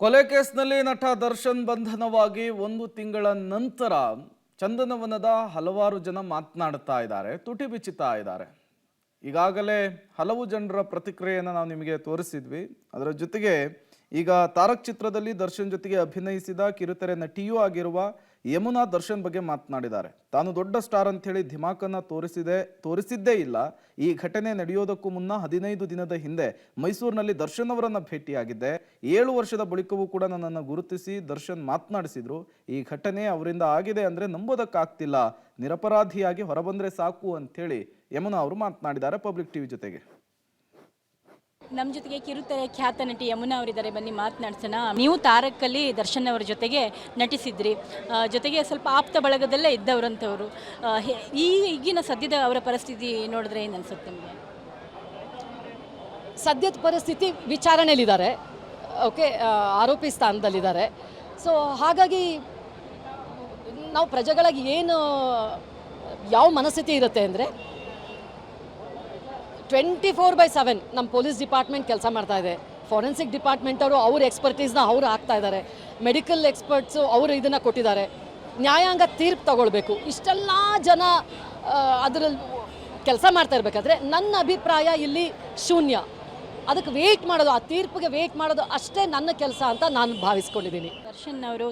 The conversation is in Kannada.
ಕೊಲೆ ಕೇಸ್ನಲ್ಲಿ ನಟ ದರ್ಶನ್ ಬಂಧನವಾಗಿ 1 ತಿಂಗಳ ನಂತರ ಚಂದನವನದ ಹಲವಾರು ಜನ ಮಾತನಾಡುತ್ತಾ ಇದ್ದಾರೆ, ತುಟಿ ಬಿಚ್ಚುತ್ತಾ ಇದ್ದಾರೆ. ಈಗಾಗಲೇ ಹಲವು ಜನರ ಪ್ರತಿಕ್ರಿಯೆಯನ್ನು ನಾವು ನಿಮಗೆ ತೋರಿಸಿದ್ವಿ. ಅದರ ಜೊತೆಗೆ ಈಗ ತಾರಕ್ ಚಿತ್ರದಲ್ಲಿ ದರ್ಶನ್ ಜೊತೆಗೆ ಅಭಿನಯಿಸಿದ ಕಿರುತೆರೆ ನಟಿಯೂ ಆಗಿರುವ ಯಮುನಾ ದರ್ಶನ್ ಬಗ್ಗೆ ಮಾತನಾಡಿದ್ದಾರೆ. ತಾನು ದೊಡ್ಡ ಸ್ಟಾರ್ ಅಂತ ಹೇಳಿ ಧಿಮಾಕನ್ನ ತೋರಿಸಿದ್ದೇ ಇಲ್ಲ. ಈ ಘಟನೆ ನಡೆಯೋದಕ್ಕೂ ಮುನ್ನ 15 ದಿನದ ಹಿಂದೆ ಮೈಸೂರಿನಲ್ಲಿ ದರ್ಶನ್ ಅವರನ್ನ ಭೇಟಿಯಾಗಿದ್ದೆ. 7 ವರ್ಷದ ಬಳಿಕವೂ ಕೂಡ ನನ್ನನ್ನು ಗುರುತಿಸಿ ದರ್ಶನ್ ಮಾತನಾಡಿಸಿದ್ರು. ಈ ಘಟನೆ ಅವರಿಂದ ಆಗಿದೆ ಅಂದ್ರೆ ನಂಬೋದಕ್ಕಾಗ್ತಿಲ್ಲ, ನಿರಪರಾಧಿಯಾಗಿ ಹೊರಬಂದ್ರೆ ಸಾಕು ಅಂತೇಳಿ ಯಮುನಾ ಅವರು ಮಾತನಾಡಿದ್ದಾರೆ ಪಬ್ಲಿಕ್ ಟಿವಿ ಜೊತೆಗೆ. ನಮ್ಮ ಜೊತೆಗೆ ಕಿರುತೆರೆ ಖ್ಯಾತ ನಟಿ ಯಮುನಾ ಅವರಿದ್ದಾರೆ, ಬನ್ನಿ ಮಾತನಾಡ್ಸೋಣ. ನೀವು ತಾರಕ್ಕಲ್ಲಿ ದರ್ಶನ್ ಅವರ ಜೊತೆಗೆ ನಟಿಸಿದ್ರಿ, ಜೊತೆಗೆ ಸ್ವಲ್ಪ ಆಪ್ತ ಬಳಗದಲ್ಲೇ ಇದ್ದವರಂಥವ್ರು. ಈಗಿನ ಸದ್ಯದ ಅವರ ಪರಿಸ್ಥಿತಿ ನೋಡಿದ್ರೆ ಏನು ಅನ್ಸುತ್ತೆ ನಿಮಗೆ? ಸದ್ಯದ ಪರಿಸ್ಥಿತಿ ವಿಚಾರಣೆಯಲ್ಲಿದ್ದಾರೆ, ಓಕೆ, ಆರೋಪಿ ಸ್ಥಾನದಲ್ಲಿದ್ದಾರೆ. ಸೊ ಹಾಗಾಗಿ ನಾವು ಪ್ರಜೆಗಳಿಗೆ ಏನು ಯಾವ ಮನಸ್ಥಿತಿ ಇರುತ್ತೆ ಅಂದರೆ 24/7 ನಮ್ಮ ಪೊಲೀಸ್ ಡಿಪಾರ್ಟ್ಮೆಂಟ್ ಕೆಲಸ ಮಾಡ್ತಾ ಇದೆ. ಫಾರೆನ್ಸಿಕ್ ಡಿಪಾರ್ಟ್ಮೆಂಟ್ ಅವರು ಅವ್ರ ಎಕ್ಸ್ಪರ್ಟೀಸ್ನ ಅವರು ಹಾಕ್ತಾ ಇದ್ದಾರೆ, ಮೆಡಿಕಲ್ ಎಕ್ಸ್ಪರ್ಟ್ಸು ಅವರು ಇದನ್ನು ಕೊಟ್ಟಿದ್ದಾರೆ. ನ್ಯಾಯಾಂಗ ತೀರ್ಪು ತಗೊಳ್ಬೇಕು. ಇಷ್ಟೆಲ್ಲ ಜನ ಅದರಲ್ಲಿ ಕೆಲಸ ಮಾಡ್ತಾ ಇರಬೇಕಾದ್ರೆ ನನ್ನ ಅಭಿಪ್ರಾಯ ಇಲ್ಲಿ ಶೂನ್ಯ. ಅದಕ್ಕೆ ವೇಟ್ ಮಾಡೋದು, ಆ ತೀರ್ಪಿಗೆ ವೇಟ್ ಮಾಡೋದು ಅಷ್ಟೇ ನನ್ನ ಕೆಲಸ ಅಂತ ನಾನು ಭಾವಿಸ್ಕೊಂಡಿದ್ದೀನಿ. ದರ್ಶನ್ ಅವರು